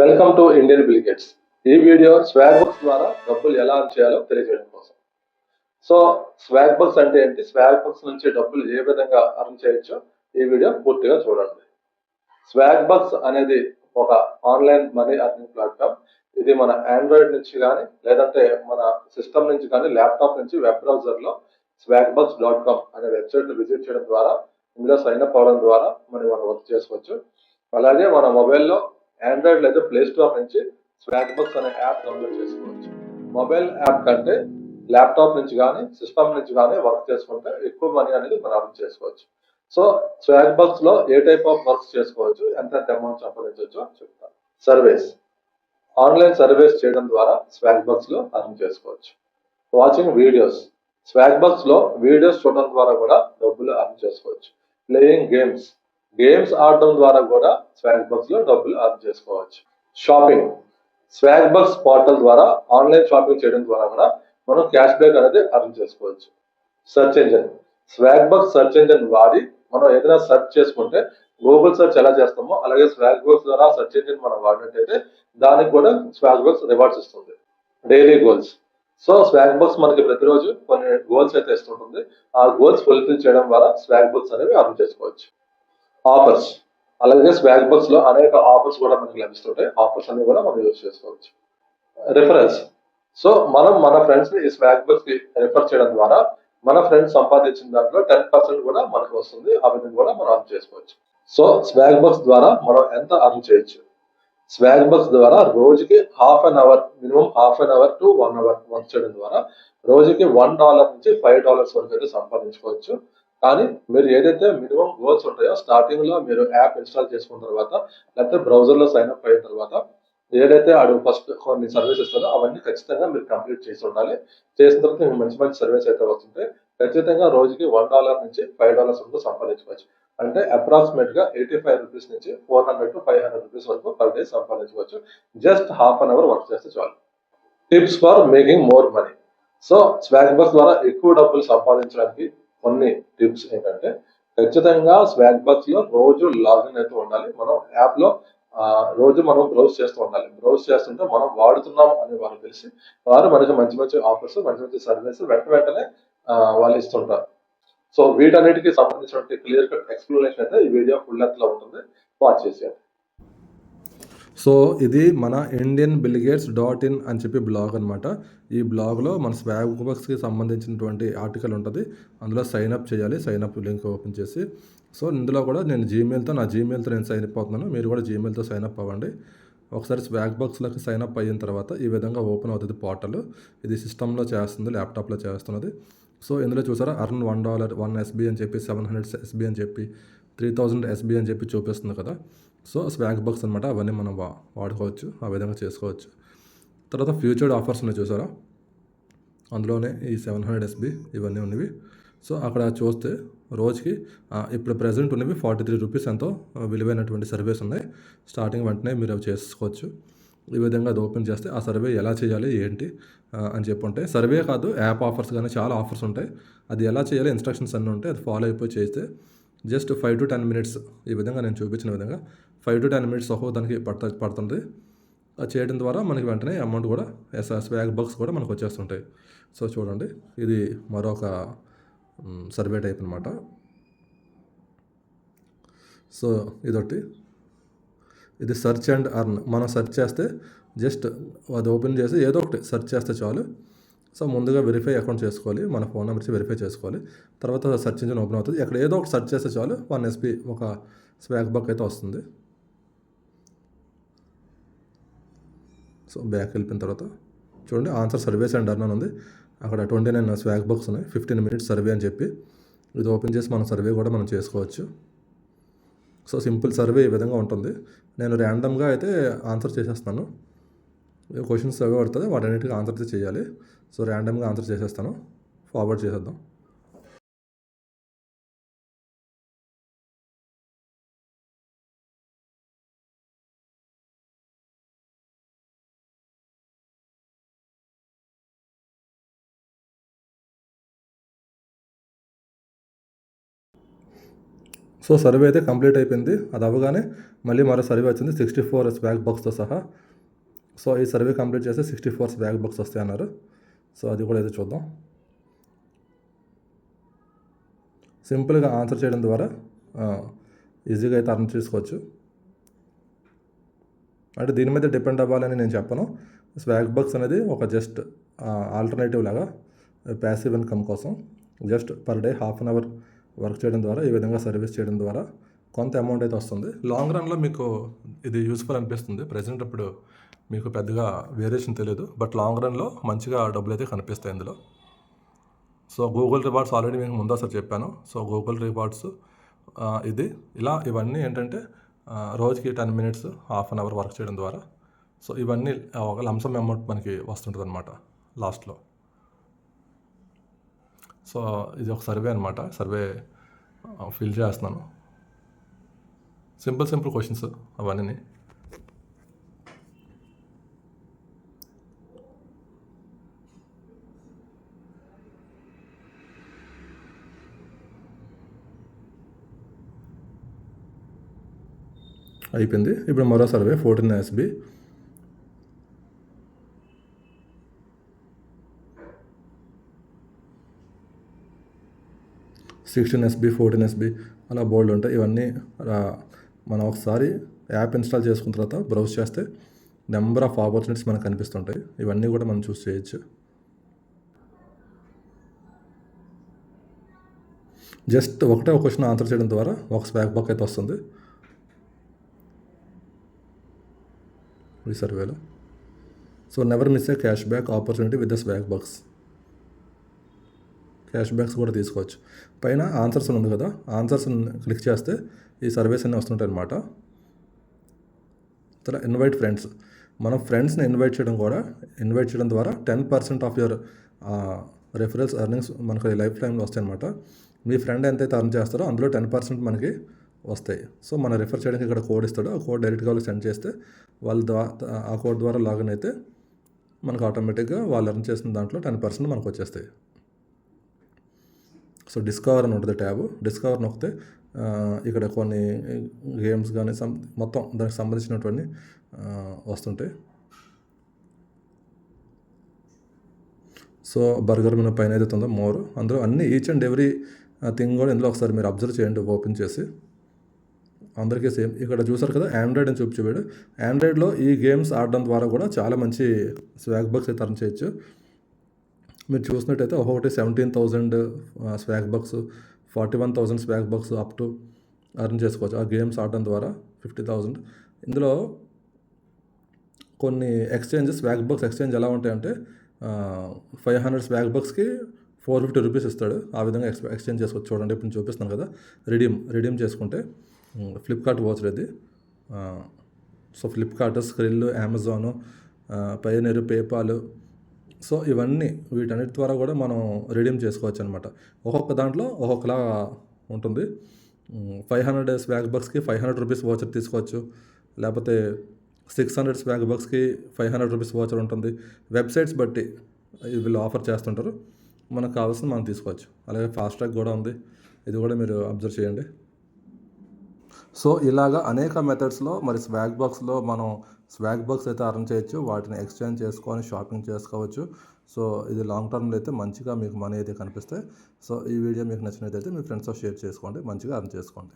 Welcome to Indian Bill Gates. ఈ video swag books ద్వారా డబ్బులు ఎలా అర్న్ చేయాలో తెలియజేయడం కోసం. సో స్వాగ్ బుక్స్ అంటే ఏంటి, స్వాగ్ బుక్స్ నుంచి డబ్బులు ఏ విధంగా అర్న్ చేయొచ్చో ఈ వీడియో పూర్తిగా చూడండి. స్వాగ్ బక్స్ అనేది ఒక ఆన్లైన్ మనీ అర్నింగ్ ప్లాట్ఫామ్. ఇది మన ఆండ్రాయిడ్ నుంచి కానీ లేదంటే మన సిస్టమ్ నుంచి కానీ ల్యాప్టాప్ నుంచి వెబ్ బ్రౌజర్లో swagbucks.com అనే వెబ్సైట్ని విజిట్ చేయడం ద్వారా ఇందులో సైన్ అప్ అవడం ద్వారా మనం వర్క్ చేసుకోవచ్చు. అలాగే మన మొబైల్లో ఆండ్రాయిడ్ లేదా ప్లే స్టోర్ నుంచి స్వాగ్ బక్స్ అనే యాప్ డౌన్లోడ్ చేసుకోవచ్చు. మొబైల్ యాప్ కంటే ల్యాప్టాప్ నుంచి కానీ సిస్టమ్ నుంచి కానీ వర్క్ చేసుకుంటే ఎక్కువ మనీ అనేది మనం అర్న్ చేసుకోవచ్చు. సో స్వాగ్ బక్స్ లో ఏ టైప్ ఆఫ్ వర్క్స్ చేసుకోవచ్చు, ఎంత అమౌంట్ సంపాదించవచ్చు అని చెప్తాను. సర్వేస్, ఆన్లైన్ సర్వేస్ చేయడం ద్వారా స్వాగ్ బక్స్ లో అర్న్ చేసుకోవచ్చు. వాచింగ్ వీడియోస్, స్వాగ్ బక్స్ లో వీడియోస్ చూడడం ద్వారా కూడా డబ్బులు అర్న్ చేసుకోవచ్చు. ప్లేయింగ్ గేమ్స్, గేమ్స్ ఆడడం ద్వారా కూడా స్వాగ్ బక్స్ లో డబ్బులు అర్న్ చేసుకోవచ్చు. షాపింగ్, స్వాగ్ బక్స్ పోర్టల్ ద్వారా ఆన్లైన్ షాపింగ్ చేయడం ద్వారా కూడా మనం క్యాష్ బ్యాక్ అనేది అర్న్ చేసుకోవచ్చు. Search engine, Swagbucks search engine వాడి మనం ఏదైనా సెర్చ్ చేసుకుంటే గూగుల్ సెర్చ్ ఎలా చేస్తామో అలాగే స్వాగ్ బక్స్ ద్వారా సెర్చ్ ఇంజిన్ మనం వాడినట్టయితే దానికి కూడా స్వాగ్ బక్స్ రివార్డ్స్ ఇస్తుంది. Daily goals, so Swagbucks మనకి ప్రతిరోజు కొన్ని గోల్స్ అయితే ఇస్తుంటుంది. ఆ గోల్స్ ఫుల్ఫిల్ చేయడం ద్వారా స్వాగ్ బక్స్ అనేవి అర్న్ చేసుకోవచ్చు. ఆఫర్స్, అలాగే స్వాగ్ బక్స్ లో అనేక ఆఫర్స్ కూడా మనకి లభిస్తుంటాయి. ఆఫర్స్ అన్ని కూడా మనం యూజ్ చేసుకోవచ్చు. రిఫరెన్స్, సో మనం మన ఫ్రెండ్స్ ని ఈ స్వాగ్ బక్స్ కి రిఫర్ చేయడం ద్వారా మన ఫ్రెండ్స్ సంపాదించిన దాంట్లో 10% కూడా మనకు వస్తుంది. ఆ విధంగా కూడా మనం అర్న్ చేసుకోవచ్చు. సో స్వాగ్ బక్స్ ద్వారా మనం ఎంత అర్న్ చేయొచ్చు? స్వాగ్ బక్స్ ద్వారా రోజుకి minimum half an hour to 1 hour work చేయడం ద్వారా రోజుకి $1 నుంచి $5 వరకు అయితే సంపాదించుకోవచ్చు. కానీ మీరు ఏదైతే మినిమం గోల్స్ ఉంటాయో స్టార్టింగ్ లో మీరు యాప్ ఇన్స్టాల్ చేసుకున్న తర్వాత లేకపోతే బ్రౌజర్ లో సైన్ అప్ అయిన తర్వాత ఏదైతే ఆడు ఫస్ట్ కొన్ని సర్వీస్ ఇస్తారో అవన్నీ ఖచ్చితంగా మీరు కంప్లీట్ చేసి ఉండాలి. చేసిన తర్వాత మీకు మంచి మంచి సర్వీస్ అయితే వస్తుంటే ఖచ్చితంగా రోజుకి $1 నుంచి $5 వరకు సంపాదించుకోవచ్చు. అంటే అప్రాక్సిమేట్ గా 85 రూపీస్ నుంచి 400 to 500 రూపీస్ వరకు పర్ డే సంపాదించుకోవచ్చు. Just half an hour work చేస్తే చాలు. Tips for making more money. So Swagbucks ద్వారా ఎక్కువ డబ్బులు సంపాదించడానికి కొన్ని టిప్స్ ఏంటంటే ఖచ్చితంగా స్వాగ్ బక్స్ లో రోజు లాగిన్ అయితే ఉండాలి. మనం యాప్ లో రోజు మనం బ్రౌజ్ చేస్తూ ఉండాలి. బ్రౌజ్ చేస్తుంటే మనం వాడుతున్నాం అని వారు తెలిసి వారు మనకి మంచి మంచి ఆఫర్స్, మంచి మంచి సర్వీస్ వెంటనే వాళ్ళు ఇస్తుంటారు. సో వీటన్నిటికి సంబంధించిన క్లియర్ కట్ ఎక్స్ప్లెనేషన్ అయితే ఈ వీడియో ఫుల్ లెంత్ లో ఉంటుంది, వాచ్ చేసేయండి. సో ఇది మన ఇండియన్ బిలిగేట్స్ .in అని చెప్పి బ్లాగ్ అనమాట. ఈ బ్లాగ్లో మన స్వాగ్ బక్స్కి సంబంధించినటువంటి ఆర్టికల్ ఉంటుంది. అందులో సైన్ అప్ చేయాలి. సైన్ అప్ లింక్ ఓపెన్ చేసి, సో ఇందులో కూడా నేను నా జీమెయిల్తో నేను సైన్ అప్ అవుతున్నాను. మీరు కూడా జీమెయిల్తో సైన్ అప్ అవ్వండి. ఒకసారి స్వాగ్ బక్స్లోకి సైన్ అప్ అయిన తర్వాత ఈ విధంగా ఓపెన్ అవుతుంది పోర్టల్. ఇది సిస్టంలో చేస్తుంది, ల్యాప్టాప్లో చేస్తున్నది. సో ఇందులో చూసారా అర్న్ $1 1 SB అని చెప్పి 700 SB అని చెప్పి 3000 SB అని చెప్పి చూపిస్తుంది కదా. సో స్వాగ్ బక్స్ అనమాట. అవన్నీ మనం వాడుకోవచ్చు, ఆ విధంగా చేసుకోవచ్చు. తర్వాత ఫ్యూచర్డ్ ఆఫర్స్ ఉన్నాయి చూసారా, అందులోనే ఈ 700 SB ఇవన్నీ ఉన్నవి. సో అక్కడ చూస్తే రోజుకి ఇప్పుడు ప్రజెంట్ ఉన్నవి 43 రూపీస్ ఎంతో విలువైనటువంటి సర్వేస్ ఉన్నాయి. స్టార్టింగ్ వెంటనే మీరు అవి చేసుకోవచ్చు. ఈ విధంగా అది ఓపెన్ చేస్తే ఆ సర్వే ఎలా చేయాలి ఏంటి అని చెప్పి ఉంటాయి. సర్వే కాదు, యాప్ ఆఫర్స్ కానీ చాలా ఆఫర్స్ ఉంటాయి. అది ఎలా చేయాలి ఇన్స్ట్రక్షన్స్ అన్నీ ఉంటాయి. అది ఫాలో అయిపోయి చేస్తే జస్ట్ 5 to 10 minutes ఈ విధంగా నేను చూపించిన విధంగా 5 to 10 minutes దానికి పడుతుంది. అది చేయడం ద్వారా మనకి వెంటనే అమౌంట్ కూడా స్వాగ్ బక్స్ కూడా మనకు వచ్చేస్తుంటాయి. సో చూడండి, ఇది మరొక సర్వే టైప్ అనమాట. సో ఇదొకటి, ఇది సెర్చ్ అండ్ అర్న్. మనం సెర్చ్ చేస్తే జస్ట్ అది ఓపెన్ చేసి ఏదో ఒకటి సెర్చ్ చేస్తే చాలు. సో ముందుగా వెరిఫై అకౌంట్ చేసుకోవాలి, మన ఫోన్ నెంబర్స్ వెరిఫై చేసుకోవాలి. తర్వాత సెర్చ్ ఇంజిన్ ఓపెన్ అవుతుంది. ఎక్కడ ఏదో ఒకటి సెర్చ్ చేస్తే చాలు 1 SB ఒక స్వాగ్ బక్ అయితే వస్తుంది. సో బ్యాక్ వెళ్ళిపోయిన తర్వాత చూడండి, ఆన్సర్ సర్వేస్ అండ్ అర్న్ అని ఉంది. అక్కడ 29 స్వాగ్ బక్స్ ఉన్నాయి. 15 minutes సర్వే అని చెప్పి ఇది ఓపెన్ చేసి మనం సర్వే కూడా మనం చేసుకోవచ్చు. సో సింపుల్ సర్వే ఈ విధంగా ఉంటుంది. నేను ర్యాండమ్గా అయితే ఆన్సర్ చేసేస్తాను. క్వశ్చన్స్ అవి పడుతుంది, వాటన్నిటికీ ఆన్సర్ చేయాలి. సో ర్యాండమ్గా ఆన్సర్ చేసేస్తాను. ఫార్వర్డ్ చేసేద్దాం. సో సర్వే అయితే కంప్లీట్ అయిపోయింది. అది అవ్వగానే మళ్ళీ మరో సర్వే వచ్చింది 64 స్వాగ్ బాక్స్తో సహా. సో ఈ సర్వే కంప్లీట్ చేస్తే 64 స్వాగ్ బాక్స్ వస్తాయి అన్నారు. సో అది కూడా అయితే చూద్దాం. సింపుల్గా ఆన్సర్ చేయడం ద్వారా ఈజీగా అయితే అర్థం చేసుకోవచ్చు. అంటే దీని మీద డిపెండ్ అవ్వాలని నేను చెప్పను. స్వాగ్ బాక్స్ అనేది ఒక జస్ట్ ఆల్టర్నేటివ్ లాగా ప్యాసివ్ ఇన్కమ్ కోసం just per day ½ an hour work చేయడం ద్వారా ఈ విధంగా సర్వీస్ చేయడం ద్వారా కొంత అమౌంట్ అయితే వస్తుంది. లాంగ్ రన్లో మీకు ఇది యూస్ఫుల్ అనిపిస్తుంది. ప్రజెంట్ ఇప్పుడు మీకు పెద్దగా వేరియేషన్ తెలియదు, బట్ లాంగ్ రన్లో మంచిగా డబ్బులు అయితే కనిపిస్తాయి ఇందులో. సో గూగుల్ రివార్డ్స్ ఆల్రెడీ మీకు ముందు ఒకసారి చెప్పాను. సో గూగుల్ రివార్డ్స్ ఇది ఇవన్నీ ఏంటంటే రోజుకి 10 మినిట్స్ ½ అన్ అవర్ వర్క్ చేయడం ద్వారా సో ఇవన్నీ ఒక లంసమ్ అమౌంట్ మనకి వస్తుంటుంది అనమాట లాస్ట్లో. సో ఇది ఒక సర్వే అనమాట. సర్వే ఫిల్ చేస్తున్నాను. సింపుల్ క్వశ్చన్స్ అవన్నీ. అయిపోయింది. ఇప్పుడు మరో survey 14 SB. Sixteen SB 14 SB అలా బోల్డ్ ఉంటాయి. ఇవన్నీ మనం ఒకసారి యాప్ ఇన్స్టాల్ చేసుకున్న తర్వాత బ్రౌజ్ చేస్తే నెంబర్ ఆఫ్ ఆపర్చునిటీస్ మనకు కనిపిస్తుంటాయి. ఇవన్నీ కూడా మనం చూస్ చేయొచ్చు. జస్ట్ ఒకటే ఒక క్వశ్చన్ ఆన్సర్ చేయడం ద్వారా ఒక స్వాగ్ బాక్ అయితే వస్తుంది ఈ సర్వేలో. So never miss A cash back opportunity with the swag box. Cash backs కూడా తీసుకోవచ్చు. పైన ఆన్సర్స్ ఉంది కదా, ఆన్సర్స్ క్లిక్ చేస్తే ఈ సర్వేస్ అన్నీ వస్తుంటాయి అన్నమాట. తర్వాత ఇన్వైట్ ఫ్రెండ్స్. మనం ఫ్రెండ్స్ని ఇన్వైట్ చేయడం ద్వారా 10% ఆఫ్ యువర్ రెఫరల్స్ ఎర్నింగ్స్ మనకు లైఫ్ టైంలో వస్తాయి అన్నమాట. మీ ఫ్రెండ్ ఎంతైతే అర్న్ చేస్తారో అందులో 10% మనకి వస్తాయి. సో మనం రిఫర్ చేయడానికి ఇక్కడ కోడ్ ఇస్తాడు. ఆ కోడ్ డైరెక్ట్గా వాళ్ళకి సెండ్ చేస్తే ఆ కోడ్ ద్వారా లాగిన్ అయితే మనకు ఆటోమేటిక్గా వాళ్ళు ఎర్న్ చేసిన దాంట్లో 10% మనకు వచ్చేస్తాయి. సో డిస్కవర్ అని ఉంటుంది ట్యాబ్. డిస్కవర్ నొక్కితే ఇక్కడ కొన్ని గేమ్స్ కానీ మొత్తం దానికి సంబంధించినటువంటి వస్తుంటాయి. సో బర్గర్ మెనూ పైన ఏదైతే ఉందో మోర్, అందులో అన్ని ఈచ్ అండ్ ఎవ్రీ థింగ్ కూడా ఇందులో ఒకసారి మీరు అబ్జర్వ్ చేయండి ఓపెన్ చేసి. అందరికీ సేమ్. ఇక్కడ చూసారు కదా ఆండ్రాయిడ్ అని చూపించాడు. ఆండ్రాయిడ్లో ఈ గేమ్స్ ఆడడం ద్వారా కూడా చాలా మంచి స్వాగ్ బాక్స్ అయితే అర్న్ చేయొచ్చు. మీరు చూసినట్టయితే ఒక్కొక్కటి 17,000 swag box, 41,000 swag box up to earn చేసుకోవచ్చు ఆ గేమ్స్ ఆడడం ద్వారా. 50,000. ఇందులో కొన్ని ఎక్స్చేంజెస్ స్వాగ్ బాక్స్ ఎక్స్చేంజ్ ఎలా ఉంటాయంటే 500 స్వాగ్ బాక్స్కి 450 రూపీస్ ఇస్తాడు. ఆ విధంగా ఎక్స్చేంజ్ చేసుకోవచ్చు. చూడండి ఇప్పుడు చూపిస్తాను కదా, రిడీమ్ చేసుకుంటే ఫ్లిప్కార్ట్ వాచర్ ఇది. So Flipkart, Skrill, Amazon, Pioneer, PayPal, so ఇవన్నీ వీటన్నిటి ద్వారా కూడా మనం రిడీమ్ చేసుకోవచ్చు అనమాట. ఒక్కొక్క దాంట్లో ఒక్కొక్కలా ఉంటుంది. 500 స్వాగ్ బాక్స్కి 500 రూపీస్ వాచర్ తీసుకోవచ్చు. లేకపోతే 600 స్వాగ్ బాక్స్కి 500 రూపీస్ వాచర్ ఉంటుంది. వెబ్సైట్స్ బట్టి వీళ్ళు ఆఫర్ చేస్తుంటారు. మనకు కావాల్సింది మనం తీసుకోవచ్చు. అలాగే ఫాస్ట్ ట్రాక్ కూడా ఉంది. ఇది కూడా మీరు అబ్జర్వ్ చేయండి. సో ఇలాగా అనేక మెథడ్స్లో మరి స్వాగ్ బాక్స్లో మనం స్వాగ్ బాక్స్ అయితే అర్న్ చేయొచ్చు. వాటిని ఎక్స్చేంజ్ చేసుకొని షాపింగ్ చేసుకోవచ్చు. సో ఇది లాంగ్ టర్మ్లో అయితే మంచిగా మీకు మనీ అయితే కనిపిస్తాయి. సో ఈ వీడియో మీకు నచ్చినట్లయితే మీ ఫ్రెండ్స్తో షేర్ చేసుకోండి. మంచిగా అర్న్ చేసుకోండి.